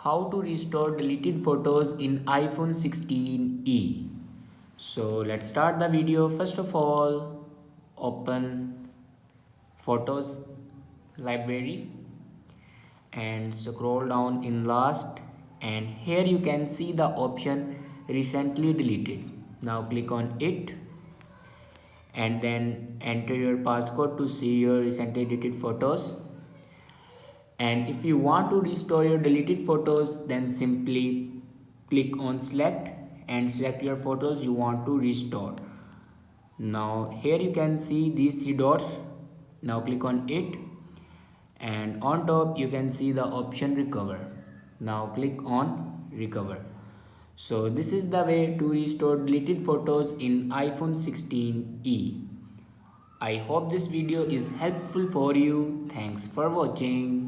How to restore deleted photos in iPhone 16e. So let's start the video. First of all, open Photos library and scroll down in last, and here you can see the option recently deleted. Now click on it and then enter your passcode to see your recently deleted photos. And if you want to restore your deleted photos, then simply click on select and select your photos you want to restore. Now here you can see these three dots. Now click on it, and on top you can see the option recover. Now click on recover. So this is the way to restore deleted photos in iPhone 16e. I hope this video is helpful for you. Thanks for watching.